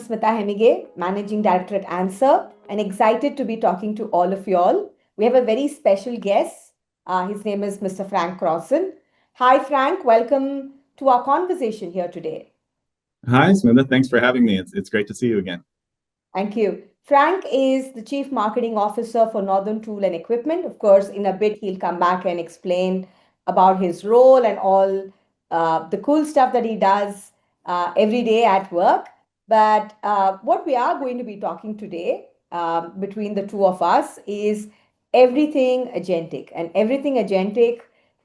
Smita Hemige, Managing Director at Answer, and excited to be talking to all of you all. We have a very special guest. His name is Mr. Frank Crossan. Hi, Frank. Welcome to our conversation here today. Hi, Smitha. Thanks for having me. It's great to see you again. Thank you. Frank is the Chief Marketing Officer for Northern Tool and Equipment. Of course, in a bit, he'll come back and explain about his role and all the cool stuff that he does every day at work. But what we are going to be talking today between the two of us is everything agentic and everything agentic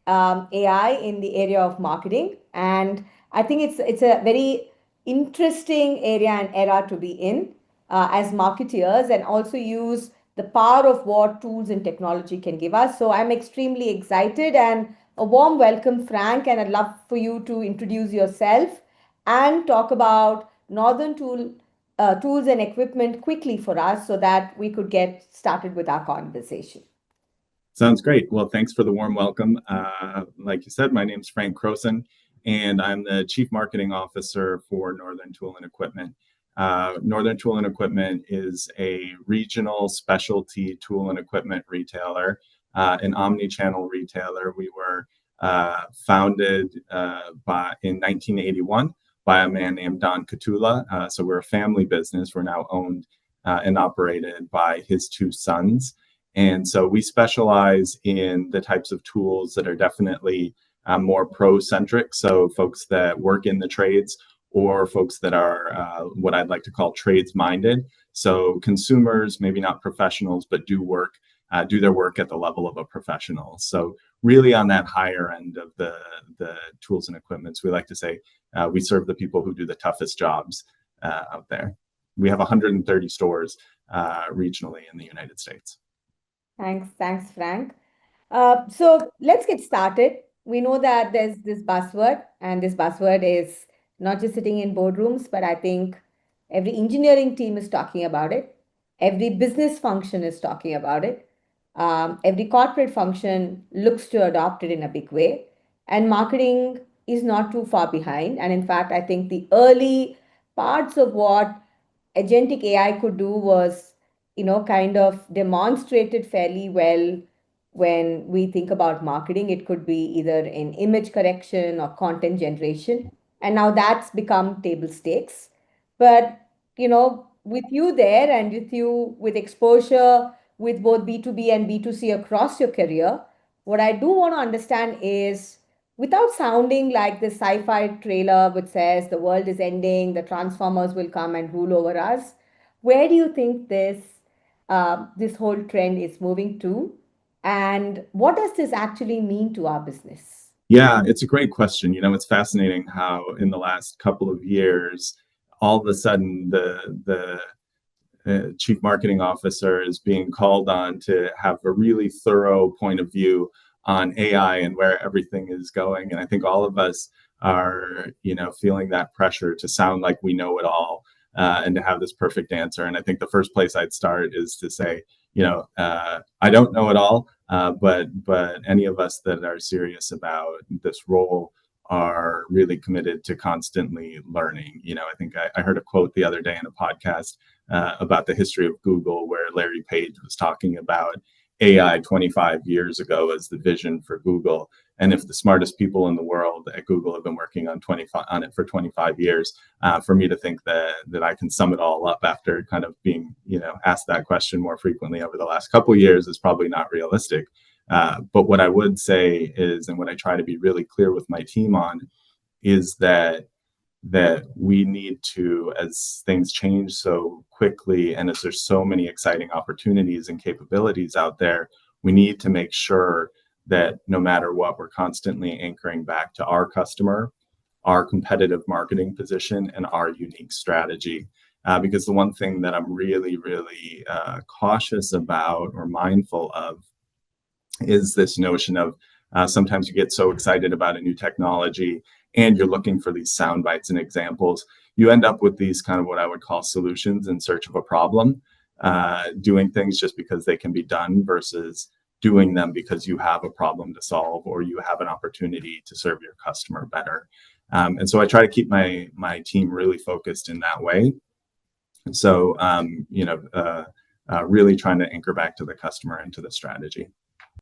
AI in the area of marketing. And I think it's a very interesting area and era to be in as marketeers, and also use the power of what tools and technology can give us. So I'm extremely excited, and a warm welcome, Frank. And I'd love for you to introduce yourself and talk about Tools and Equipment quickly for us so that we could get started with our conversation. Sounds great. Well, thanks for the warm welcome. Like you said, my name's Frank Crossan, and I'm the Chief Marketing Officer for Northern Tool and Equipment. Northern Tool and Equipment is a regional specialty tool and equipment retailer, an omni-channel retailer. We were founded in 1981 by a man named Don Catula. So we're a family business. We're now owned and operated by his two sons. And so we specialize in the types of tools that are definitely more pro-centric. So folks that work in the trades, or folks that are what I'd like to call trades-minded. So consumers, maybe not professionals, but do their work at the level of a professional. So really on that higher end of the tools and equipments, we like to say we serve the people who do the toughest jobs out there. We have 130 stores regionally in the United States. Thanks, Frank. So let's get started. We know that there's this buzzword, and this buzzword is not just sitting in boardrooms, but I think every engineering team is talking about it. Every business function is talking about it. Every corporate function looks to adopt it in a big way. And marketing is not too far behind. And in fact, I think the early parts of what agentic AI could do was, kind of demonstrated fairly well when we think about marketing. It could be either in image correction or content generation. And now that's become table stakes. But, with you there and with you with exposure with both B2B and B2C across your career, what I do want to understand is, without sounding like the sci-fi trailer which says the world is ending, the transformers will come and rule over us, where do you think this whole trend is moving to? And what does this actually mean to our business? Yeah, it's a great question. It's fascinating how in the last couple of years, all of a sudden the chief marketing officer is being called on to have a really thorough point of view on AI and where everything is going. And I think all of us are, feeling that pressure to sound like we know it all and to have this perfect answer. And I think the first place I'd start is to say, I don't know it all, but any of us that are serious about this role are really committed to constantly learning. I think I heard a quote the other day in a podcast about the history of Google, where Larry Page was talking about AI 25 years ago as the vision for Google. And if the smartest people in the world at Google have been working on it for 25 years, for me to think that I can sum it all up after kind of being, asked that question more frequently over the last couple of years is probably not realistic. But what I would say is, and what I try to be really clear with my team on, is that we need to, as things change so quickly and as there's so many exciting opportunities and capabilities out there, we need to make sure that no matter what, we're constantly anchoring back to our customer, our competitive marketing position, and our unique strategy. Because the one thing that I'm really, really cautious about or mindful of is this notion of sometimes you get so excited about a new technology and you're looking for these sound bites and examples. You end up with these kind of what I would call solutions in search of a problem, doing things just because they can be done versus doing them because you have a problem to solve or you have an opportunity to serve your customer better. And so I try to keep my team really focused in that way. So, really trying to anchor back to the customer and to the strategy.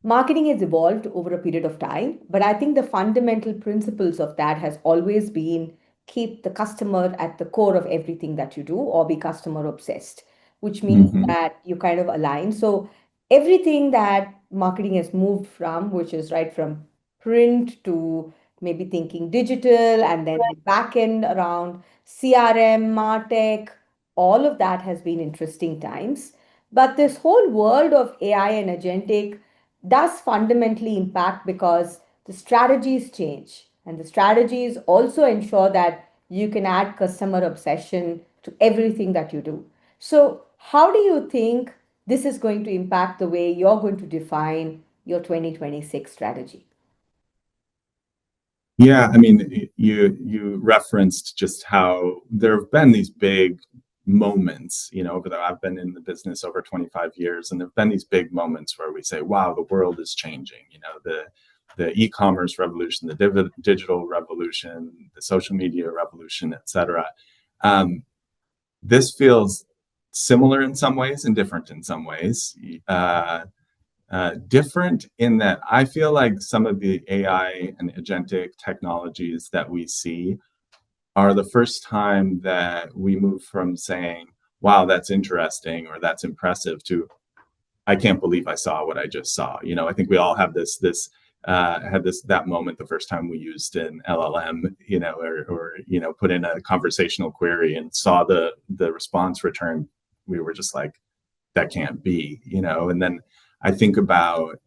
Marketing has evolved over a period of time, but I think the fundamental principles of that has always been keep the customer at the core of everything that you do or be customer obsessed, which means Mm-hmm. that you kind of align. So everything that marketing has moved from, which is right from print to maybe thinking digital and then the back end around CRM, MarTech, all of that has been interesting times. But this whole world of AI and agentic does fundamentally impact because the strategies change and the strategies also ensure that you can add customer obsession to everything that you do. So how do you think this is going to impact the way you're going to define your 2026 strategy? Yeah, I mean, you referenced just how there have been these big moments, over the I've been in the business over 25 years, and there've been these big moments where we say, "Wow, the world is changing." The e-commerce revolution, the digital revolution, the social media revolution, etc. Um, this feels similar in some ways and different in some ways. Different in that I feel like some of the AI and agentic technologies that we see are the first time that we move from saying, wow, that's interesting or that's impressive to I can't believe I saw what I just saw. I think we all have had this that moment the first time we used an LLM, or put in a conversational query and saw the response return. We were just like, that can't be. And then I think about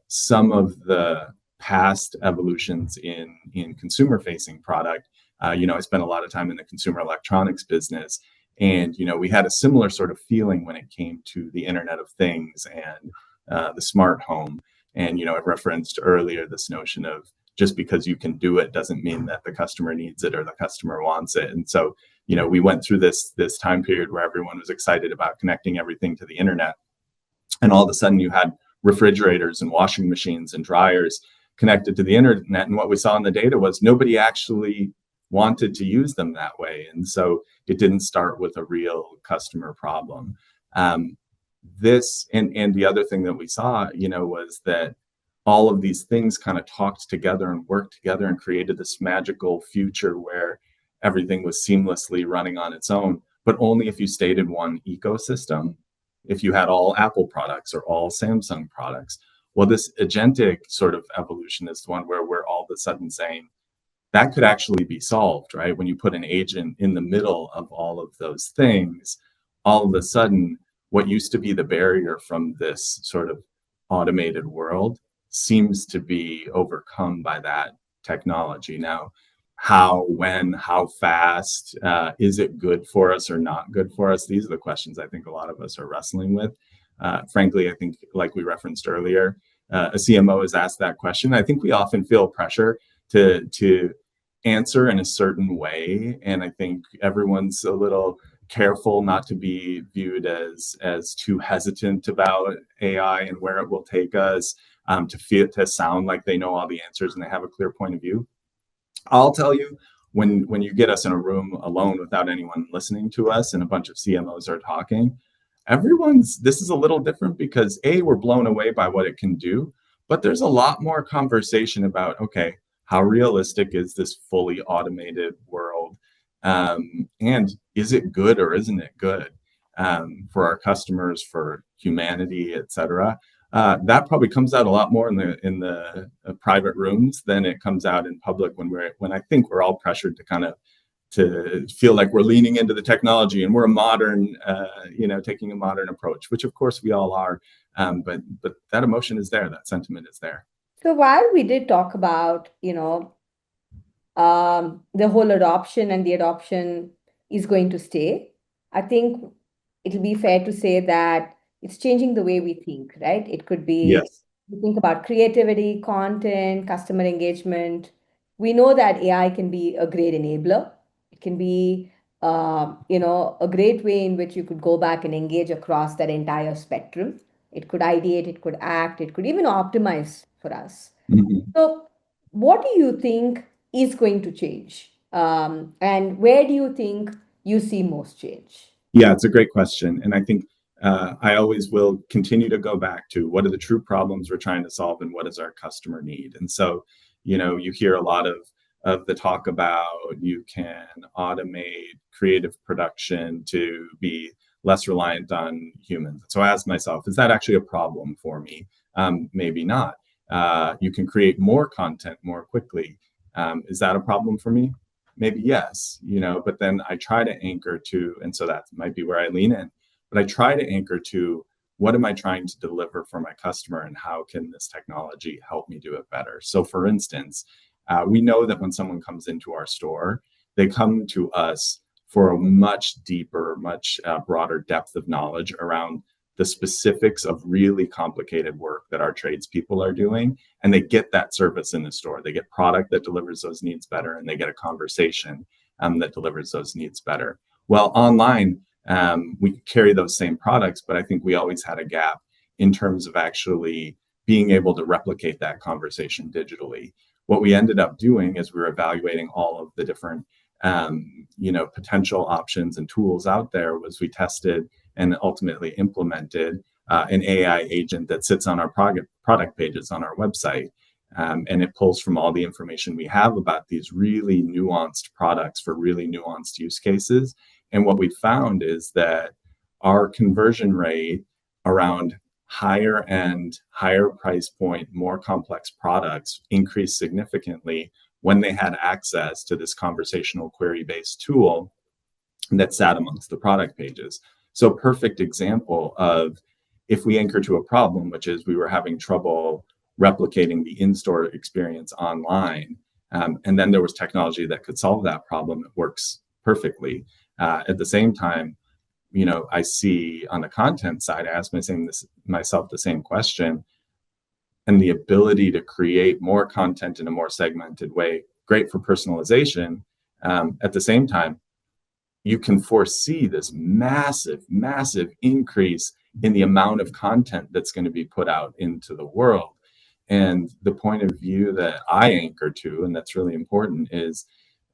some of the past evolutions in consumer facing product. I spent a lot of time in the consumer electronics business, and we had a similar sort of feeling when it came to the Internet of Things and the smart home. And I referenced earlier this notion of just because you can do it doesn't mean that the customer needs it or the customer wants it. And so we went through this time period where everyone was excited about connecting everything to the internet, and all of a sudden you had refrigerators and washing machines and dryers connected to the internet, and what we saw in the data was nobody actually wanted to use them that way, and so it didn't start with a real customer problem. This and the other thing that we saw was that all of these things kind of talked together and worked together and created this magical future where everything was seamlessly running on its own, but only if you stayed in one ecosystem. If you had all Apple products or all Samsung products. Well, this agentic sort of evolution is the one where we're all of a sudden saying that could actually be solved, right? When you put an agent in the middle of all of those things, all of a sudden, what used to be the barrier from this sort of automated world seems to be overcome by that technology. Now, how, when, how fast, is it good for us or not good for us? These are the questions I think a lot of us are wrestling with. Frankly, I think, like we referenced earlier, a CMO is asked that question. I think we often feel pressure to answer in a certain way, and I think everyone's a little careful not to be viewed as too hesitant about AI and where it will take us, to sound like they know all the answers and they have a clear point of view. I'll tell you, when you get us in a room alone without anyone listening to us and a bunch of CMOs are talking, this is a little different because we're blown away by what it can do, but there's a lot more conversation about, okay, how realistic is this fully automated world, and is it good or isn't it good, for our customers, for humanity, etc. That probably comes out a lot more in the private rooms than it comes out in public when I think we're all pressured to kind of to feel like we're leaning into the technology and we're a modern, taking a modern approach, which of course we all are. But that emotion is there, that sentiment is there. So while we did talk about, the whole adoption and the adoption is going to stay. I think it'll be fair to say that it's changing the way we think, right? It could be Yes. we think about creativity, content, customer engagement. We know that AI can be a great enabler. It can be, a great way in which you could go back and engage across that entire spectrum. It could ideate, it could act, it could even optimize for us. Mhm. So, what do you think is going to change? And where do you think you see most change? Yeah, it's a great question. And I think I always will continue to go back to what are the true problems we're trying to solve and what does our customer need? And so, you hear a lot of the talk about you can automate creative production to be less reliant on humans. So I ask myself, is that actually a problem for me? Maybe not. You can create more content more quickly. Is that a problem for me? Maybe yes, but then I try to anchor to, and so that might be where I lean in, but I try to anchor to what am I trying to deliver for my customer and how can this technology help me do it better? So, for instance, we know that when someone comes into our store, they come to us for a much deeper, much broader depth of knowledge around the specifics of really complicated work that our tradespeople are doing. And they get that service in the store. They get product that delivers those needs better, and they get a conversation that delivers those needs better. Well, online, we carry those same products, but I think we always had a gap in terms of actually being able to replicate that conversation digitally. What we ended up doing is we were evaluating all of the different potential options and tools out there was we tested and ultimately implemented an AI agent that sits on our product pages on our website. And it pulls from all the information we have about these really nuanced products for really nuanced use cases. And what we found is that our conversion rate around higher end, higher price point, more complex products increased significantly when they had access to this conversational query-based tool that sat amongst the product pages. So perfect example of if we anchor to a problem, which is we were having trouble replicating the in-store experience online, and then there was technology that could solve that problem. It works perfectly. At the same time, I see on the content side, I ask myself the same question, and the ability to create more content in a more segmented way, great for personalization. At the same time, you can foresee this massive, massive increase in the amount of content that's going to be put out into the world. And the point of view that I anchor to, and that's really important, is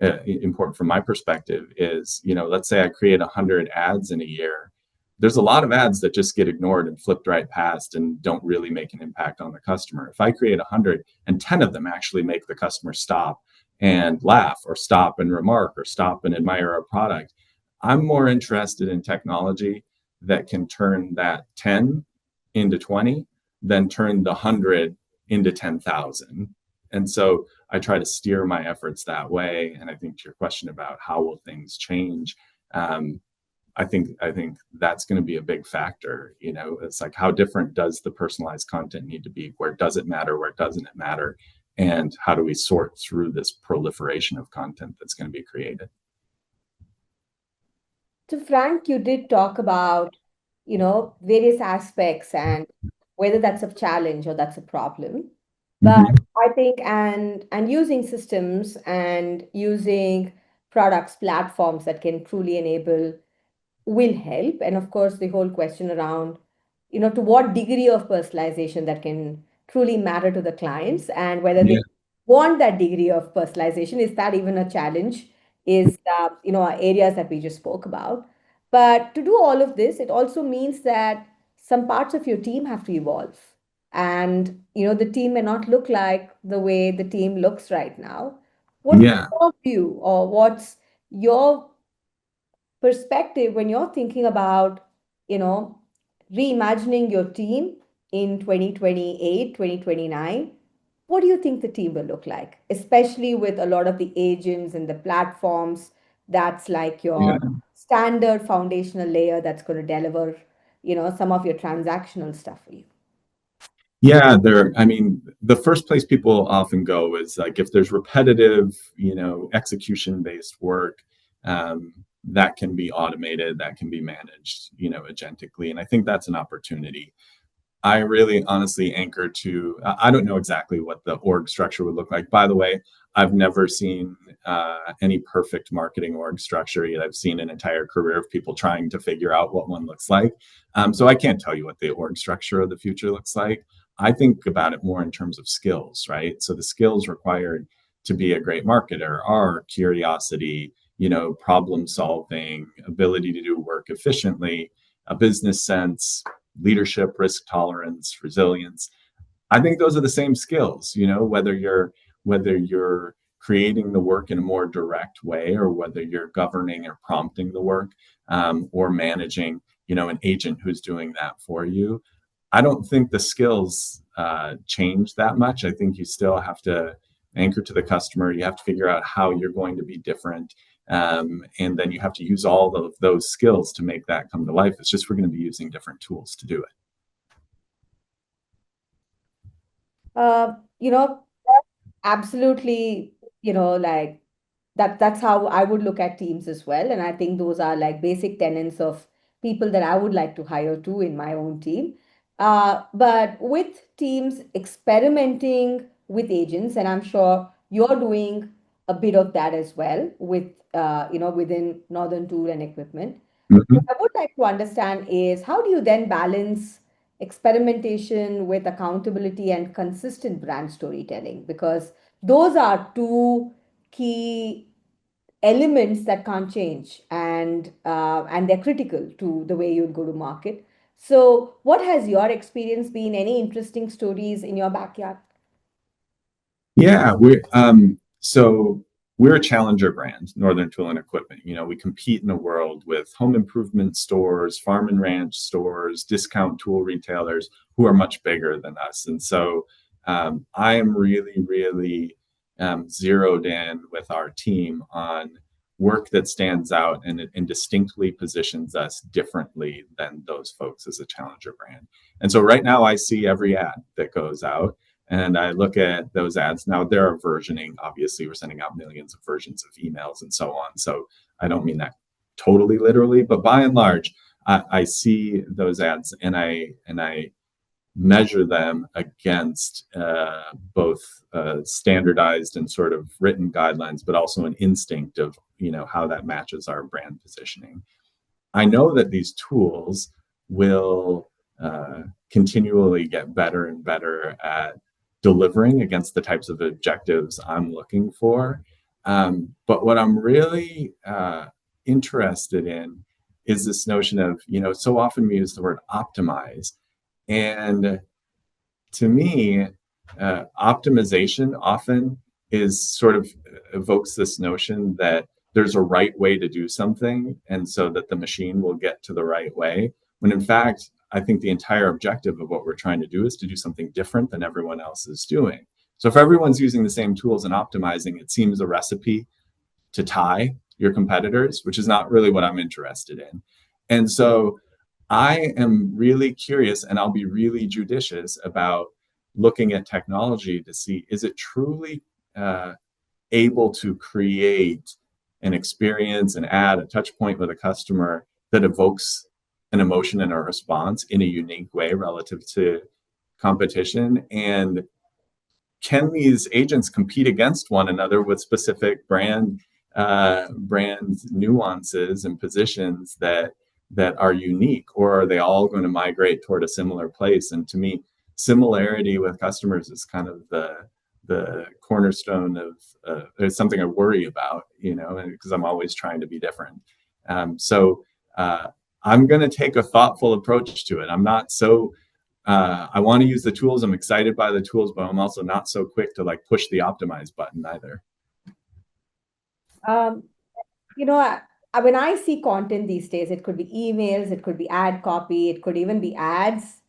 important from my perspective, is, let's say I create 100 ads in a year. There's a lot of ads that just get ignored and flipped right past and don't really make an impact on the customer. If I create 100 and 10 of them actually make the customer stop and laugh or stop and remark or stop and admire our product, I'm more interested in technology that can turn that 10 into 20 than turn the 100 into 10,000. And so I try to steer my efforts that way. And I think to your question about how will things change, I think that's going to be a big factor. It's like, how different does the personalized content need to be? Where does it matter? Where doesn't it matter? And how do we sort through this proliferation of content that's going to be created? So, Frank, you did talk about, various aspects and whether that's a challenge or that's a problem. But Mm-hmm. I think and using systems and using products, platforms that can truly enable will help. And of course, the whole question around, to what degree of personalization that can truly matter to the clients and whether they Yeah. want that degree of personalization. Is that even a challenge? Is, areas that we just spoke about. But to do all of this, it also means that some parts of your team have to evolve. And, the team may not look like the way the team looks right now. What's Yeah. your view or what's your perspective when you're thinking about, you know, reimagining your team in 2028, 2029? What do you think the team will look like, especially with a lot of the agents and the platforms that's like Yeah. your standard foundational layer that's going to deliver, some of your transactional stuff for you? Yeah, I mean, the first place people often go is like if there's repetitive, execution-based work, that can be automated, that can be managed, agentically. And I think that's an opportunity. I really honestly anchor to, I don't know exactly what the org structure would look like. By the way, I've never seen any perfect marketing org structure yet. I've seen an entire career of people trying to figure out what one looks like. So I can't tell you what the org structure of the future looks like. I think about it more in terms of skills, right? So the skills required to be a great marketer are curiosity, problem solving, ability to do work efficiently, a business sense, leadership, risk tolerance, resilience. I think those are the same skills, whether you're creating the work in a more direct way, or whether you're governing or prompting the work, or managing, an agent who's doing that for you. I don't think the skills change that much. I think you still have to anchor to the customer. You have to figure out how you're going to be different. And then you have to use all of those skills to make that come to life. It's just we're going to be using different tools to do it. You know, absolutely, like that's how I would look at teams as well. And I think those are like basic tenets of people that I would like to hire too in my own team. But with teams experimenting with agents, and I'm sure you're doing a bit of that as well with within Northern Tool and Equipment. What Mhm. I would like to understand is how do you then balance experimentation with accountability and consistent brand storytelling? Because those are two key elements that can't change, and they're critical to the way you go to market. So, what has your experience been? Any interesting stories in your backyard? Yeah, so we're a challenger brand, Northern Tool and Equipment. We compete in a world with home improvement stores, farm and ranch stores, discount tool retailers who are much bigger than us. And so I am really, really zeroed in with our team on work that stands out and distinctly positions us differently than those folks as a challenger brand. And so right now I see every ad that goes out, and I look at those ads. Now, there are versioning. Obviously, we're sending out millions of versions of emails and so on. So I don't mean that totally literally, but by and large, I see those ads, and I measure them against both standardized and sort of written guidelines, but also an instinct of how that matches our brand positioning. I know that these tools will continually get better and better at delivering against the types of objectives I'm looking for. But what I'm really interested in is this notion of, so often we use the word optimize. And to me, optimization often is sort of evokes this notion that there's a right way to do something, and so that the machine will get to the right way. When in fact, I think the entire objective of what we're trying to do is to do something different than everyone else is doing. So if everyone's using the same tools and optimizing, it seems a recipe to tie your competitors, which is not really what I'm interested in. And so I am really curious, and I'll be really judicious about looking at technology to see, is it truly able to create an experience, an ad, a touch point with a customer that evokes an emotion and a response in a unique way relative to competition? And can these agents compete against one another with specific brand nuances and positions that are unique, or are they all going to migrate toward a similar place? And to me, similarity with customers is kind of the cornerstone of it's something I worry about, because I'm always trying to be different. So I'm going to take a thoughtful approach to it. I'm not so I want to use the tools. I'm excited by the tools, but I'm also not so quick to like push the optimize button either. Um, you know, when I see content these days, it could be emails, it could be ad copy, it could even be ads.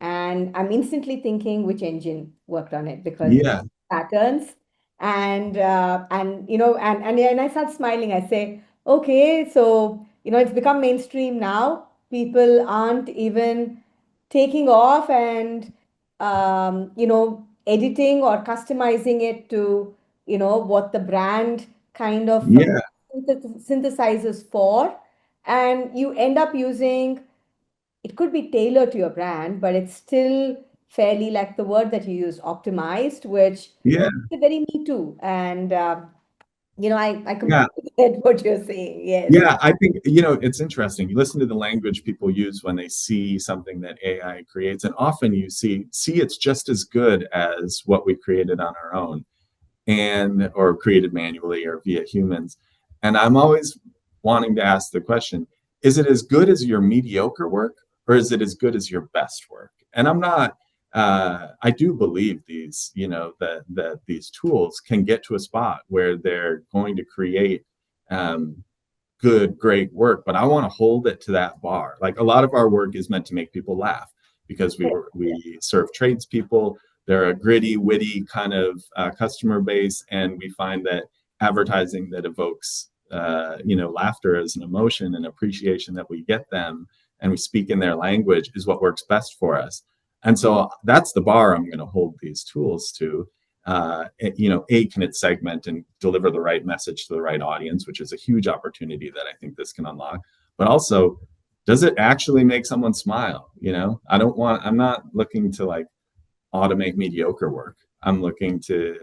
And I'm instantly thinking which engine worked on it because Yeah, patterns and I start smiling. I say, okay, so it's become mainstream now. People aren't even taking off and editing or customizing it to what the brand kind of yeah, synthesizes for, and you end up using it could be tailored to your brand, but it's still fairly like the word that you use, optimized, which yeah, is very me too. And I yeah. completely get what you're saying. Yes. Yeah, I think, it's interesting. You listen to the language people use when they see something that AI creates, and often you see it's just as good as what we created on our own, and or created manually or via humans. And I'm always wanting to ask the question, is it as good as your mediocre work, or is it as good as your best work? And I'm not, I do believe these, that these tools can get to a spot where they're going to create um, good, great work, but I want to hold it to that bar. Like a lot of our work is meant to make people laugh because we serve tradespeople. They're a gritty, witty kind of customer base, and we find that advertising that evokes laughter as an emotion and appreciation that we get them, and we speak in their language is what works best for us. And so that's the bar I'm going to hold these tools to. Can it segment and deliver the right message to the right audience, which is a huge opportunity that I think this can unlock. But also, does it actually make someone smile? I'm not looking to like automate mediocre work. I'm looking to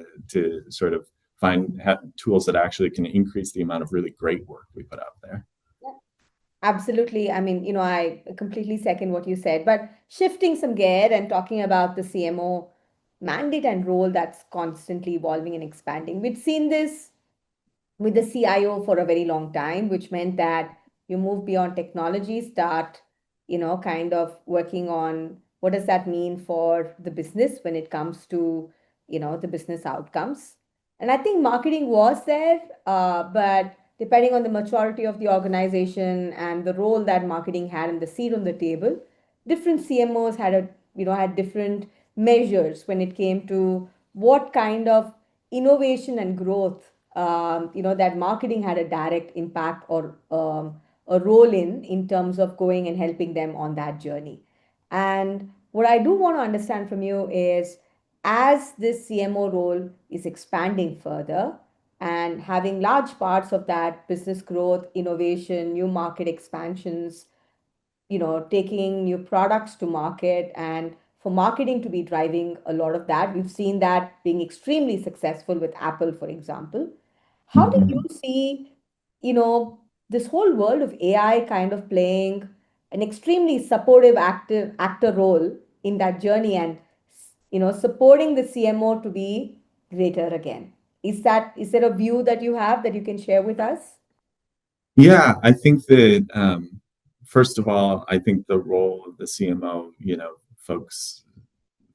sort of find tools that actually can increase the amount of really great work we put out there. Absolutely. I mean, I completely second what you said, but shifting some gear and talking about the CMO mandate and role that's constantly evolving and expanding. We've seen this with the CIO for a very long time, which meant that you move beyond technology, start, kind of working on what does that mean for the business when it comes to, the business outcomes. And I think marketing was there, but depending on the maturity of the organization and the role that marketing had and the seat on the table, different CMOs had different measures when it came to what kind of innovation and growth that marketing had a direct impact or a role in terms of going and helping them on that journey. And what I do want to understand from you is, as this CMO role is expanding further and having large parts of that business growth, innovation, new market expansions, taking new products to market, and for marketing to be driving a lot of that. We've seen that being extremely successful with Apple, for example. How do you Mm-hmm. see, you know, this whole world of AI kind of playing an extremely supportive active actor role in that journey and, supporting the CMO to be greater again? Is there a view that you have that you can share with us? Yeah, I think that first of all, I think the role of the CMO, folks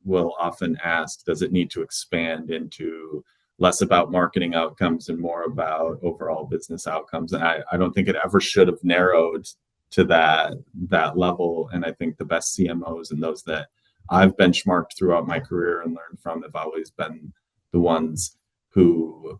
will often ask, does it need to expand into less about marketing outcomes and more about overall business outcomes? And I don't think it ever should have narrowed to that level. And I think the best CMOs and those that I've benchmarked throughout my career and learned from have always been the ones who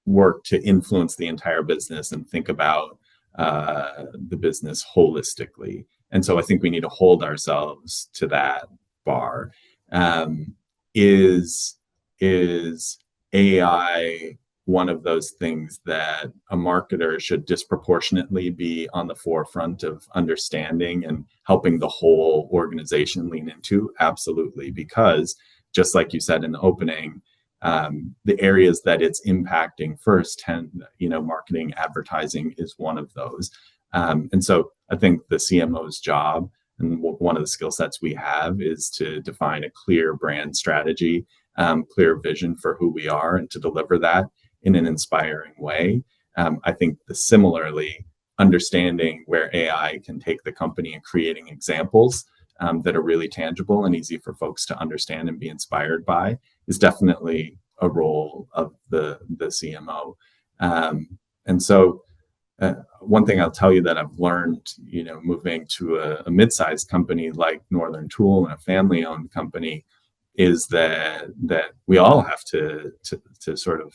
work to influence the entire business and think about the business holistically. And so I think we need to hold ourselves to that bar. Um, is is AI one of those things that a marketer should disproportionately be on the forefront of understanding and helping the whole organization lean into? Absolutely, because just like you said in the opening, the areas that it's impacting first tend, marketing, advertising is one of those. And so I think the CMO's job and one of the skill sets we have is to define a clear brand strategy, clear vision for who we are, and to deliver that in an inspiring way. I think similarly, understanding where AI can take the company and creating examples that are really tangible and easy for folks to understand and be inspired by is definitely a role of the CMO. And so one thing I'll tell you that I've learned, moving to a mid-sized company like Northern Tool and a family-owned company, is that we all have to sort of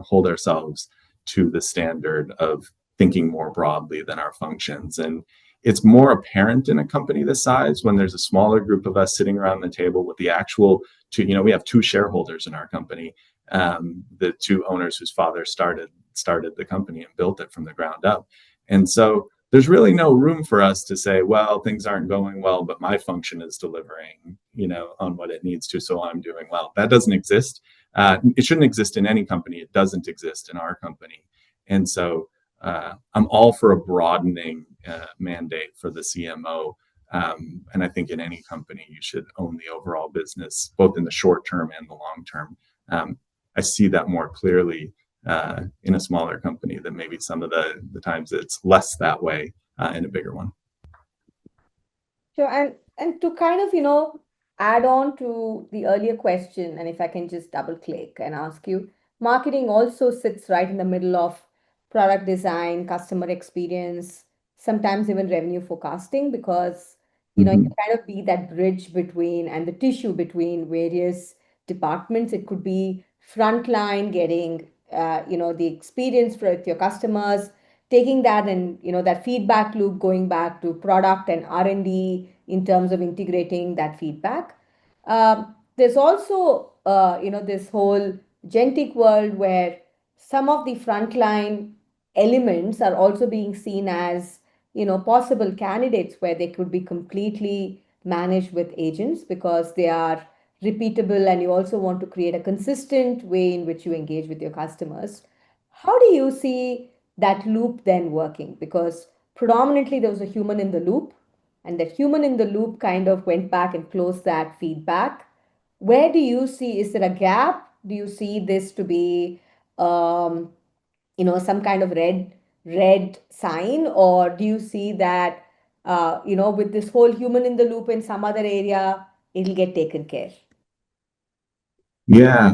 hold ourselves to the standard of thinking more broadly than our functions. And it's more apparent in a company this size when there's a smaller group of us sitting around the table with the actual two, we have two shareholders in our company, the two owners whose father started the company and built it from the ground up. And so there's really no room for us to say, well, things aren't going well, but my function is delivering, on what it needs to, so I'm doing well. That doesn't exist. It shouldn't exist in any company. It doesn't exist in our company. And so I'm all for a broadening mandate for the CMO. And I think in any company, you should own the overall business, both in the short term and the long term. I see that more clearly in a smaller company than maybe some of the times it's less that way in a bigger one. Sure. And to kind of, add on to the earlier question, and if I can just double click and ask you, marketing also sits right in the middle of product design, customer experience, sometimes even revenue forecasting, because, you Mm-hmm. kind of be that bridge between and the tissue between various departments. It could be frontline getting, the experience for with your customers, taking that and that feedback loop going back to product and R&D in terms of integrating that feedback. There's also this whole agentic world where some of the frontline elements are also being seen as possible candidates where they could be completely managed with agents because they are repeatable, and you also want to create a consistent way in which you engage with your customers. How do you see that loop then working? Because predominantly there was a human in the loop, and that human in the loop kind of went back and closed that feedback. Where do you see, is there a gap? Do you see this to be um, some kind of red sign, or do you see that with this whole human in the loop in some other area, it'll get taken care? Yeah,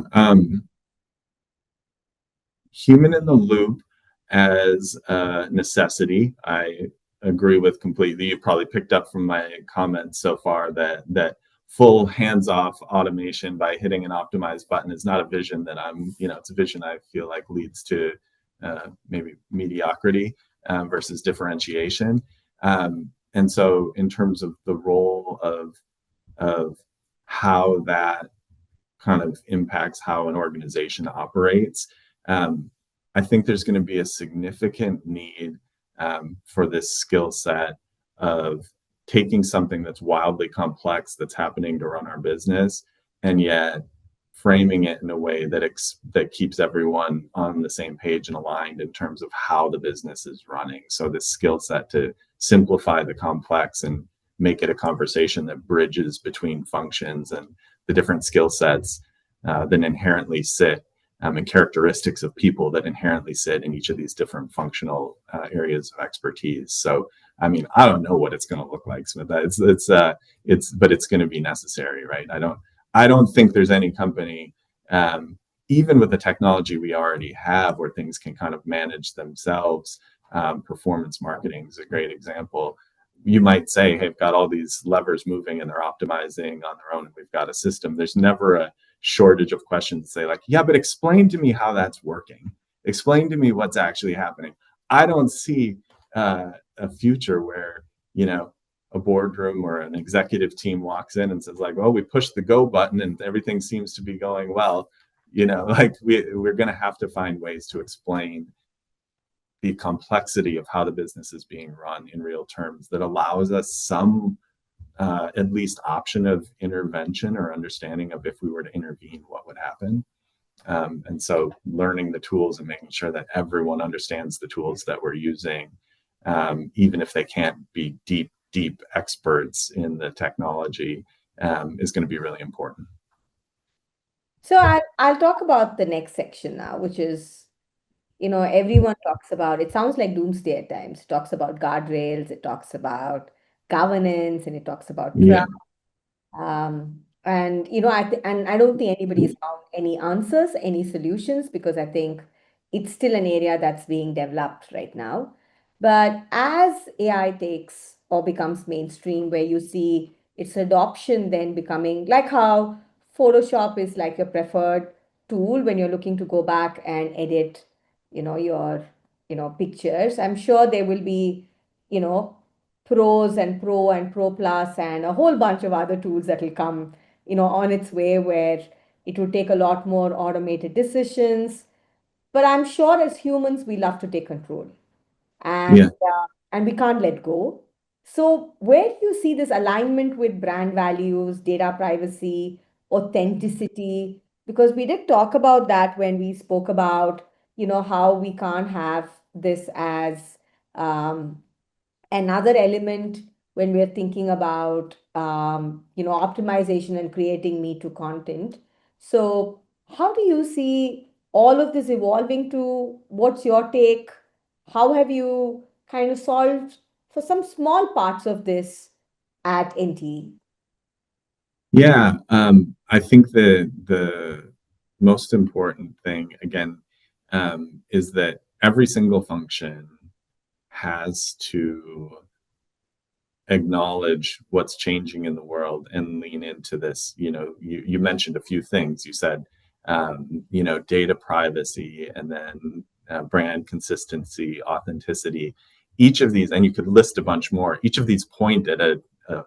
human in the loop as a necessity. I agree with completely. You probably picked up from my comments so far that full hands-off automation by hitting an optimize button is not a vision that it's a vision I feel like leads to maybe mediocrity versus differentiation. And so, in terms of the role of how that kind of impacts how an organization operates. Um, I think there's going to be a significant need for this skill set of taking something that's wildly complex that's happening to run our business, and yet framing it in a way that keeps everyone on the same page and aligned in terms of how the business is running. So this skill set to simplify the complex and make it a conversation that bridges between functions and the different skill sets that inherently sit and characteristics of people that inherently sit in each of these different functional areas of expertise. So, I mean, I don't know what it's going to look like, Smith. But it's going to be necessary, right? I don't think there's any company, even with the technology we already have, where things can kind of manage themselves. Performance marketing is a great example. You might say, hey, I've got all these levers moving and they're optimizing on their own, and we've got a system. There's never a shortage of questions to say, like, yeah, but explain to me how that's working. Explain to me what's actually happening. I don't see a future where, a boardroom or an executive team walks in and says, like, well, we pushed the go button and everything seems to be going well. Like we're going to have to find ways to explain the complexity of how the business is being run in real terms that allows us some at least option of intervention or understanding of if we were to intervene, what would happen. And so learning the tools and making sure that everyone understands the tools that we're using, even if they can't be deep experts in the technology, is going to be really important. So I'll talk about the next section now, which is, everyone talks about, it sounds like doomsday at times. It talks about guardrails, it talks about governance, and it talks about Yeah. trust. And and I don't think anybody's found any answers, any solutions, because I think it's still an area that's being developed right now. But as AI takes or becomes mainstream, where you see its adoption then becoming like how Photoshop is like your preferred tool when you're looking to go back and edit, your, pictures. I'm sure there will be, you know, pros and pro plus and a whole bunch of other tools that will come on its way, where it will take a lot more automated decisions. But I'm sure as humans we love to take control, Yeah. and we can't let go. So where do you see this alignment with brand values, data privacy, authenticity? Because we did talk about that when we spoke about how we can't have this as um, another element when we're thinking about optimization and creating me too content. So how do you see all of this evolving to? What's your take? How have you kind of solved for some small parts of this at NT? Yeah, I think the most important thing again is that every single function has to acknowledge what's changing in the world and lean into this. You mentioned a few things. You said, data privacy, and then brand consistency, authenticity. Each of these, and you could list a bunch more, each of these point at a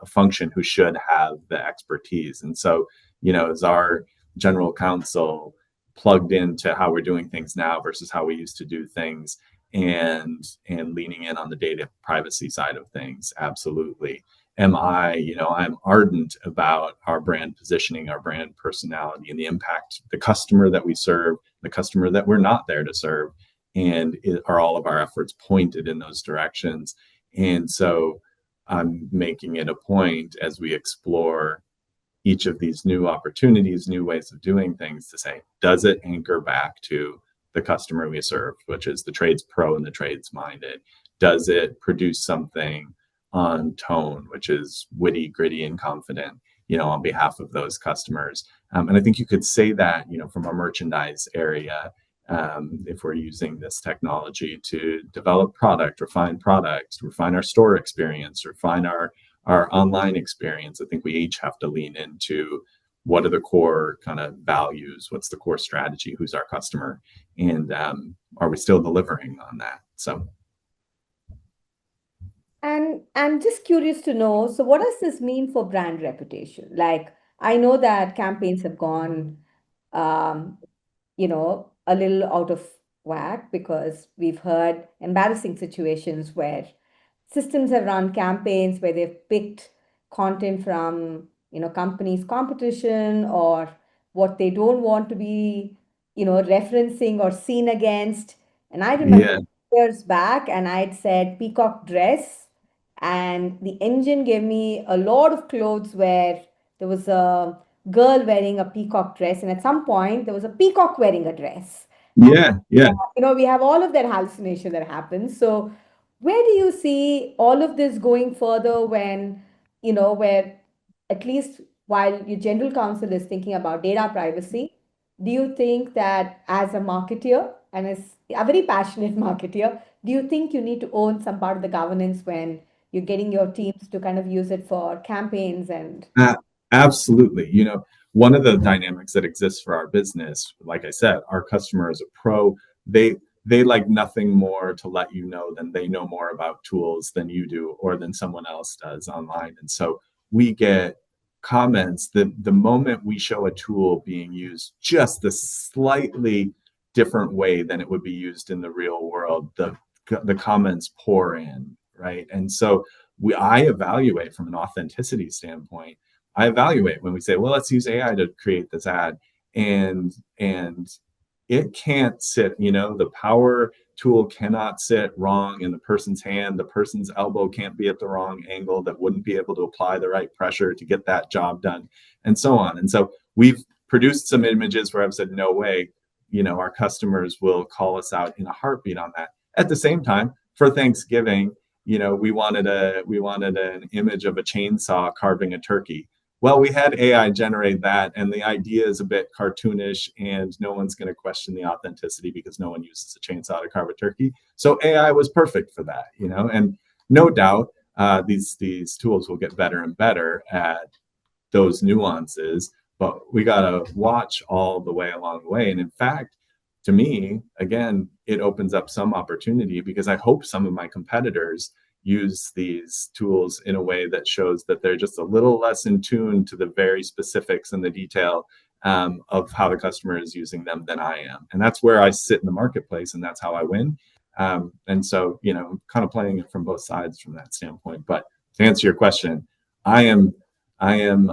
function who should have the expertise. And so, as our general counsel plugged into how we're doing things now versus how we used to do things, and leaning in on the data privacy side of things, absolutely. I'm ardent about our brand positioning, our brand personality, and the impact the customer that we serve, the customer that we're not there to serve, and are all of our efforts pointed in those directions. And so I'm making it a point as we explore each of these new opportunities, new ways of doing things, to say, does it anchor back to the customer we serve, which is the trades pro and the trades minded? Does it produce something on tone, which is witty, gritty, and confident, on behalf of those customers? And I think you could say that, from a merchandise area, if we're using this technology to develop product, refine our store experience, refine our online experience. I think we each have to lean into what are the core kind of values, what's the core strategy, who's our customer, and are we still delivering on that? So And I'm just curious to know, so what does this mean for brand reputation? Like, I know that campaigns have gone, um, a little out of whack because we've heard embarrassing situations where systems have run campaigns where they've picked content from, companies' competition or what they don't want to be, referencing or seen against. And I remember yeah, years back, and I'd said peacock dress, and the engine gave me a lot of clothes where there was a girl wearing a peacock dress, and at some point there was a peacock wearing a dress. And yeah, yeah. we have all of that hallucination that happens. So where do you see all of this going further when, where at least while your general counsel is thinking about data privacy, do you think that as a marketeer and as a very passionate marketeer, do you think you need to own some part of the governance when you're getting your teams to kind of use it for campaigns and Uh, Absolutely. One of the dynamics that exists for our business, like I said, our customer is a pro. They they like nothing more to let you know than they know more about tools than you do or than someone else does online. And so we get comments the moment we show a tool being used just a slightly different way than it would be used in the real world. The comments pour in, right? And so I evaluate from an authenticity standpoint. I evaluate when we say, well, let's use AI to create this ad, and it can't sit. The power tool cannot sit wrong in the person's hand. The person's elbow can't be at the wrong angle that wouldn't be able to apply the right pressure to get that job done, and so on. And so we've produced some images where I've said, no way, our customers will call us out in a heartbeat on that. At the same time, for Thanksgiving, we wanted an image of a chainsaw carving a turkey. Well, we had AI generate that, and the idea is a bit cartoonish, and no one's going to question the authenticity because no one uses a chainsaw to carve a turkey. So AI was perfect for that, and no doubt these tools will get better and better at those nuances, but we got to watch all the way along the way. And in fact, to me, again, it opens up some opportunity because I hope some of my competitors use these tools in a way that shows that they're just a little less in tune to the very specifics and the detail of how the customer is using them than I am. And that's where I sit in the marketplace, and that's how I win. And so, kind of playing it from both sides from that standpoint. But to answer your question, I am I am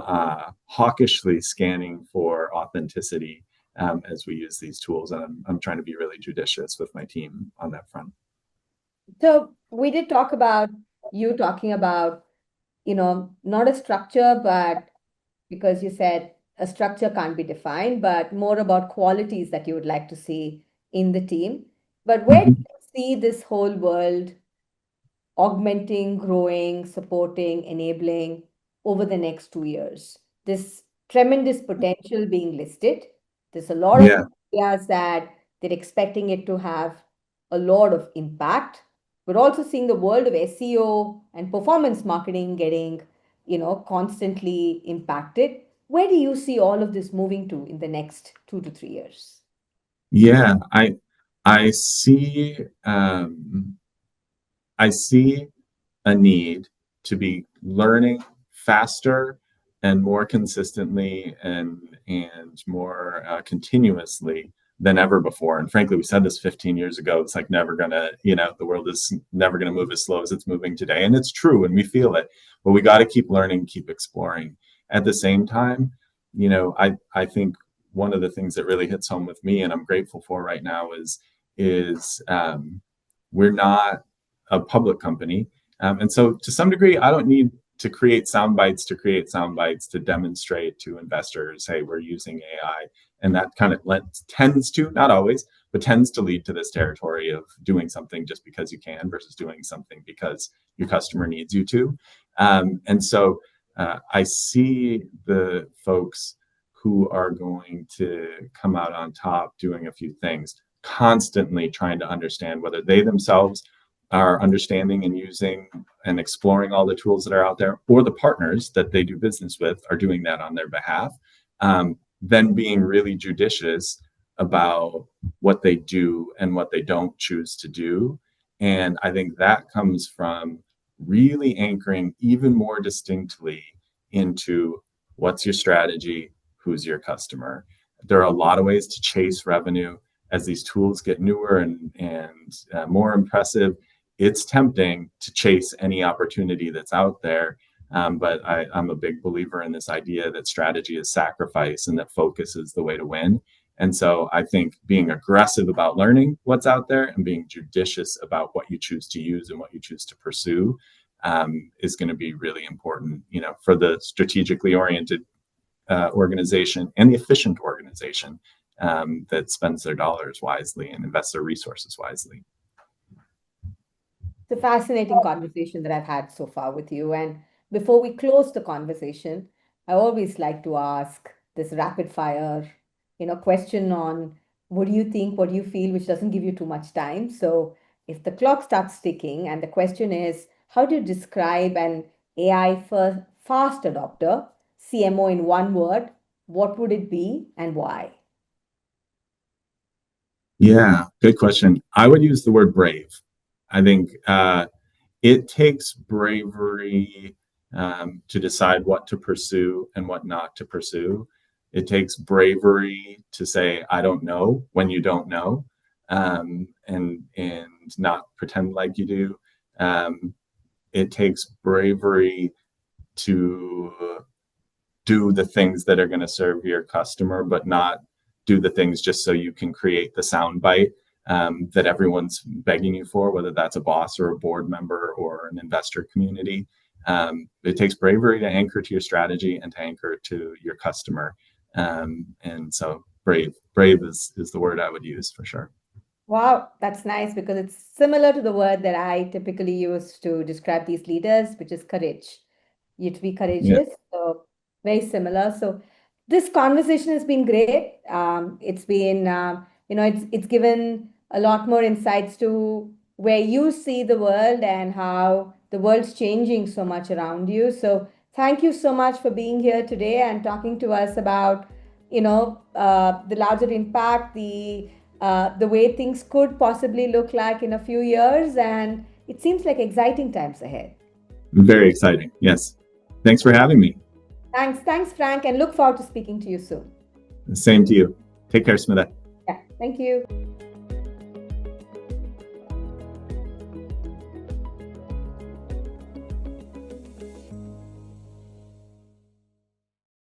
hawkishly scanning for authenticity as we use these tools, and I'm trying to be really judicious with my team on that front. so we did talk about talking about, not a structure, but because you said a structure can't be defined, but more about qualities that you would like to see in the team. But where do Mhm. you see this whole world augmenting, growing, supporting, enabling over the next 2 years? This tremendous potential being listed. There's a lot of Yeah. areas that they're expecting it to have a lot of impact. We're also seeing the world of SEO and performance marketing getting, constantly impacted. Where do you see all of this moving to in the next 2 to 3 years? Yeah. I see I see a need to be learning faster and more consistently and more continuously than ever before. And frankly, we said this 15 years ago. It's like never gonna, the world is never gonna move as slow as it's moving today, and it's true, and we feel it. But we got to keep learning, keep exploring. At the same time, I think one of the things that really hits home with me, and I'm grateful for right now, is we're not a public company. And so to some degree, I don't need to create sound bites to demonstrate to investors, hey, we're using AI. And that kind of tends to, not always, but tends to lead to this territory of doing something just because you can versus doing something because your customer needs you to. And so I see the folks who are going to come out on top doing a few things, constantly trying to understand whether they themselves are understanding and using and exploring all the tools that are out there, or the partners that they do business with are doing that on their behalf. Then being really judicious about what they do and what they don't choose to do. And I think that comes from really anchoring even more distinctly into what's your strategy, who's your customer. There are a lot of ways to chase revenue as these tools get newer and more impressive. It's tempting to chase any opportunity that's out there. But I'm a big believer in this idea that strategy is sacrifice and that focus is the way to win. And so I think being aggressive about learning what's out there and being judicious about what you choose to use and what you choose to pursue is going to be really important, for the strategically oriented organization and the efficient organization that spends their dollars wisely and invests their resources wisely. It's a fascinating conversation that I've had so far with you. And before we close the conversation, I always like to ask this rapid fire, question on what do you think, what do you feel, which doesn't give you too much time. So if the clock starts ticking and the question is, how do you describe an AI first fast adopter, CMO in one word, what would it be and why? Yeah, good question. I would use the word brave. I think it takes bravery to decide what to pursue and what not to pursue. It takes bravery to say, I don't know when you don't know, and not pretend like you do. It takes bravery to do the things that are going to serve your customer, but not do the things just so you can create the soundbite that everyone's begging you for, whether that's a boss or a board member or an investor community. It takes bravery to anchor to your strategy and to anchor to your customer. And so brave is the word I would use for sure. Wow, that's nice because it's similar to the word that I typically use to describe these leaders, which is courage. You to be Yeah, courageous. So very similar. So this conversation has been great. It's been, it's given a lot more insights to where you see the world and how the world's changing so much around you. So thank you so much for being here today and talking to us about, the larger impact, the way things could possibly look like in a few years, and it seems like exciting times ahead. very exciting. Yes. Thanks for having me. Thanks, Frank, and look forward to speaking to you soon. Same to you. Take care, Smita. Yeah, thank you.